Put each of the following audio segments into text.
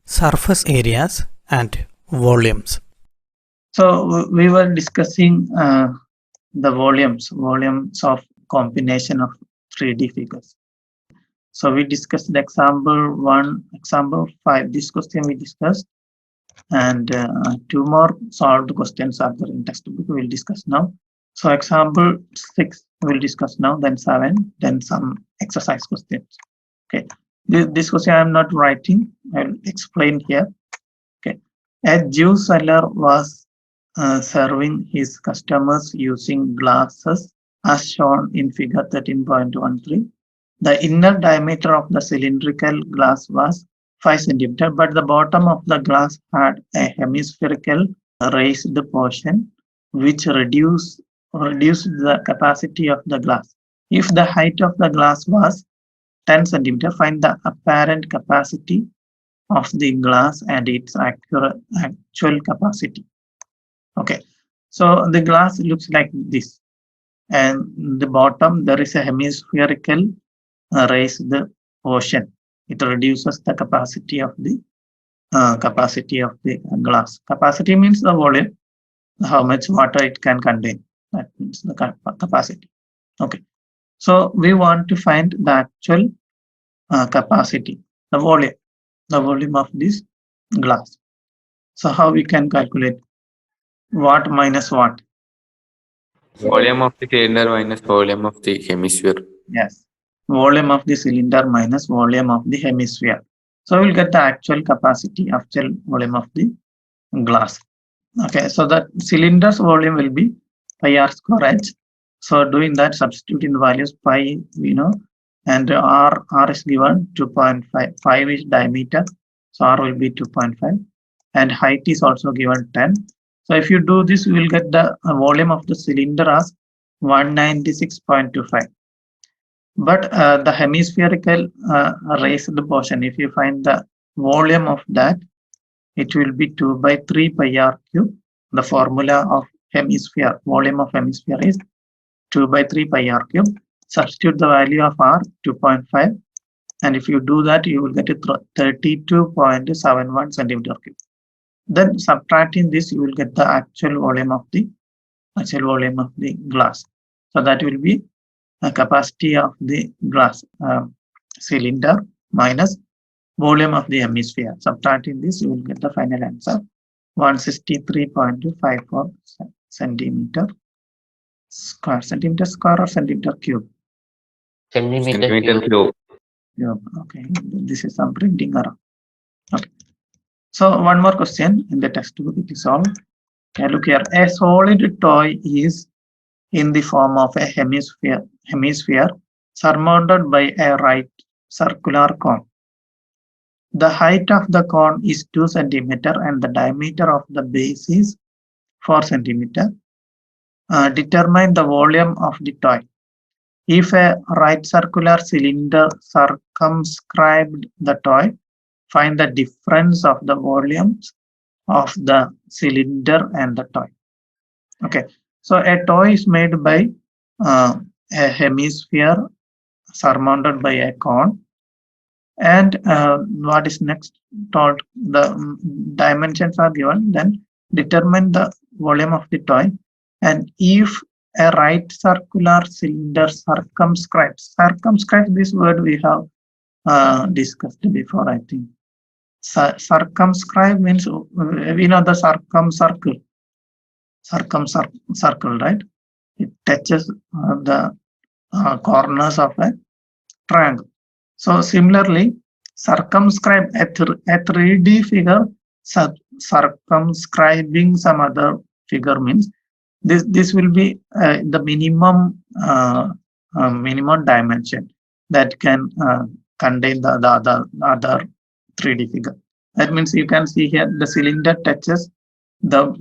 surface areas and volumes. So we were discussing the volumes of combination of 3D figures. So we discussed the example 1, example 5. This question we discussed, and 2 more solved questions are there in textbook. We will discuss now. So example 6 we will discuss now, then 7, then some exercise questions. Okay, this question I am not writing. I will explain here. Okay, a juice seller was serving his customers using glasses as shown in figure 13.13. The inner diameter of the cylindrical glass was 5 centimeter, but the bottom of the glass had a hemispherical raised portion which reduced the capacity of the glass. If the height of the glass was 10 centimeter, find the apparent capacity of the glass and its actual capacity. Okay, so the glass looks like this, and the bottom there is a hemispherical raised portion. It reduces the capacity of the glass. Capacity means the volume, how much water it can contain. That means the capacity. Okay, so we want to find the actual capacity, the volume of this glass. So how we can calculate? What minus what? Volume of the cylinder minus volume of the hemisphere. Yes, volume of the cylinder minus volume of the hemisphere. So we'll get the actual capacity, actual volume of the glass. Okay, so the cylinder's volume will be pi r square h. So doing that, substitute in the values pi, and r is given 2.5. 5 is diameter, so r will be 2.5, and height is also given 10. So if you do this, you will get the volume of the cylinder as 196.25. But the hemispherical raised portion, if you find the volume of that, it will be 2 by 3 pi r cube. The formula of hemisphere, volume of hemisphere is 2 by 3 pi r cube. Substitute the value of r, 2.5. And if you do that, you will get it 32.71 centimeter cube. Then subtracting this, you will get the actual volume of the glass. So that will be a capacity of the glass cylinder minus volume of the hemisphere. Subtracting this, you will get the final answer, 163.54 centimeter square. Centimeter square or centimeter cube? Centimeter cube. Yeah, okay, this is some printing error. Okay. So one more question in the textbook, it is all. Okay, look here. A solid toy is in the form of a hemisphere surmounted by a right circular cone. The height of the cone is 2 centimeter and the diameter of the base is 4 centimeter. Determine the volume of the toy. If a right circular cylinder circumscribed the toy, find the difference of the volumes of the cylinder and the toy. Okay, so a toy is made by a hemisphere surmounted by a cone, and what is next told, the dimensions are given. Then determine the volume of the toy, and if a right circular cylinder circumscribes, this word we have discussed before, I think. Circumscribe means, we know the circumcircle, right? It touches the corners of a triangle. So similarly, circumscribe a 3D figure, circumscribing some other figure means this will be the minimum dimension that can contain the other 3D figure. That means you can see here the cylinder touches the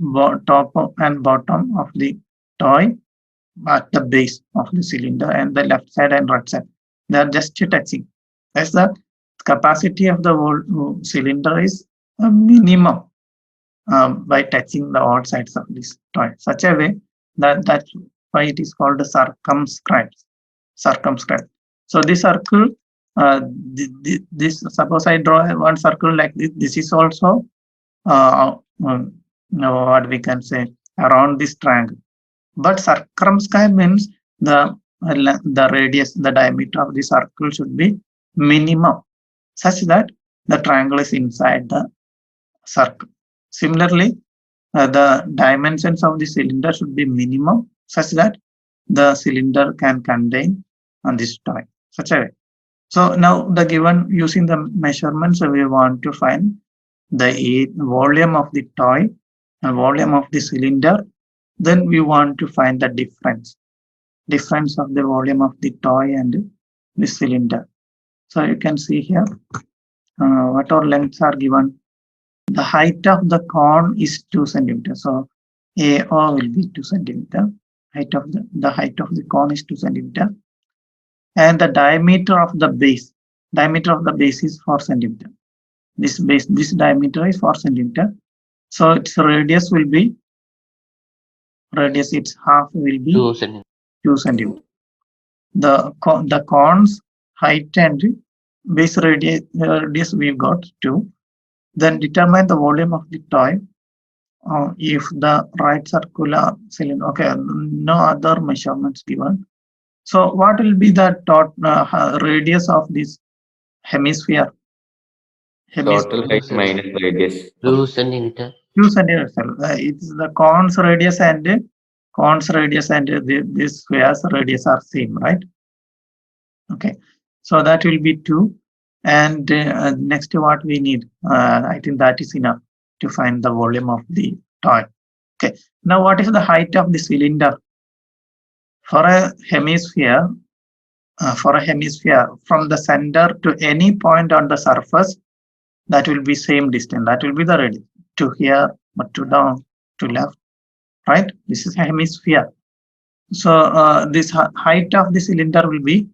top and bottom of the toy at the base of the cylinder, and the left side and right side, they are just touching. As the capacity of the whole cylinder is a minimum by touching the all sides of this toy, such a way that's why it is called circumscribed. So this circle this, suppose I draw one circle like this. This is also what we can say around this triangle. But circumscribe means the radius, the diameter of the circle should be minimum, such that the triangle is inside the circle. Similarly, the dimensions of the cylinder should be minimum, such that the cylinder can contain on this toy, such a way. So now the given using the measurements, we want to find the volume of the toy and volume of the cylinder. Then we want to find the difference of the volume of the toy and the cylinder. So you can see here what all lengths are given. The height of the cone is 2 centimeters. So AO will be 2 centimeter. Height of the cone is 2 centimeter. And the diameter of the base is 4 centimeter. This diameter is 4 centimeter. So its radius its half will be 2 centimeter. The cone's height and base radius we've got 2. Then determine the volume of the toy. If the right circular cylinder, okay, no other measurements given. So what will be the radius of this hemisphere? Total height minus radius. 2 centimeter. 2 centimeters. It's the cone's radius and this sphere's radius are same, right? Okay, so that will be 2. And next, what we need, I think that is enough to find the volume of the toy. Okay, now what is the height of the cylinder? For a hemisphere, from the center to any point on the surface, that will be same distance. That will be the radius. To here, but to down, to left, right? This is a hemisphere. So this height of the cylinder will be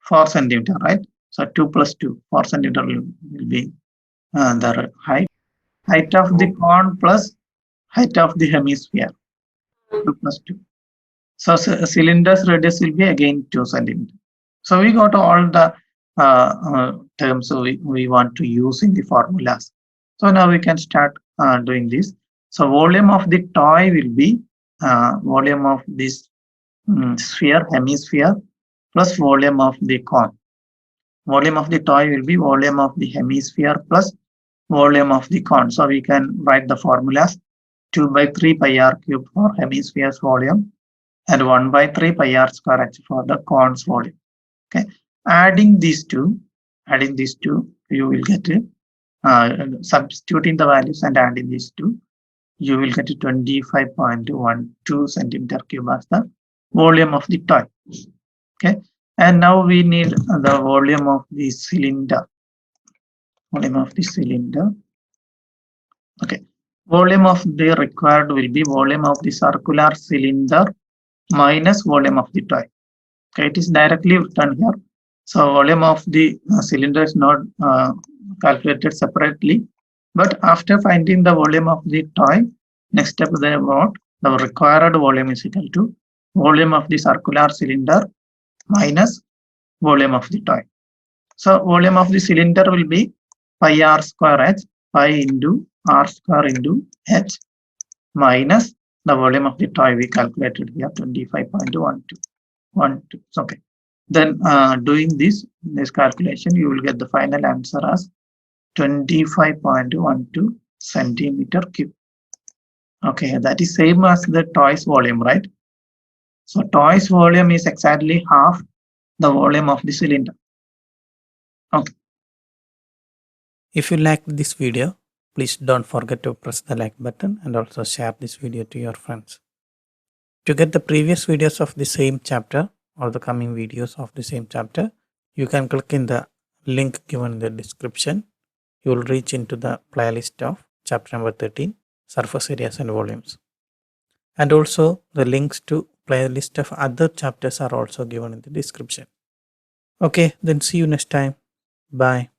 4 centimeter, right? So 2 plus 2, 4 centimeter will be the height. Height of the cone plus height of the hemisphere, 2 plus 2. So cylinder's radius will be again 2 centimeter. So we got all the terms we want to use in the formulas. So now we can start doing this. So volume of the toy will be volume of this hemisphere, plus volume of the cone. Volume of the toy will be volume of the hemisphere plus volume of the cone. So we can write the formulas: 2 by 3 pi r cube for hemisphere's volume and 1 by 3 pi r square h for the cone's volume. Okay, adding these two, you will get it. Substituting the values and adding these two, you will get 25.12 centimeter cube as the volume of the toy. Okay, and now we need the volume of the cylinder. Okay, volume of the required will be volume of the circular cylinder minus volume of the toy. Okay, it is directly written here. So volume of the cylinder is not calculated separately, but after finding the volume of the toy, next step they want the required volume is equal to volume of the circular cylinder minus volume of the toy. So volume of the cylinder will be pi r square h, pi into r square into h, minus the volume of the toy we calculated here, 25.12. Okay. Then doing this calculation, you will get the final answer as 25.12 centimeter cube. Okay, that is same as the toy's volume, right? So toy's volume is exactly half the volume of the cylinder. Okay. If you liked this video, please don't forget to press the like button and also share this video to your friends. To get the previous videos of the same chapter or the coming videos of the same chapter, you can click in the link given in the description. You will reach into the playlist of chapter number 13, surface areas and volumes. And also the links to playlist of other chapters are also given in the description. Okay, then see you next time. Bye.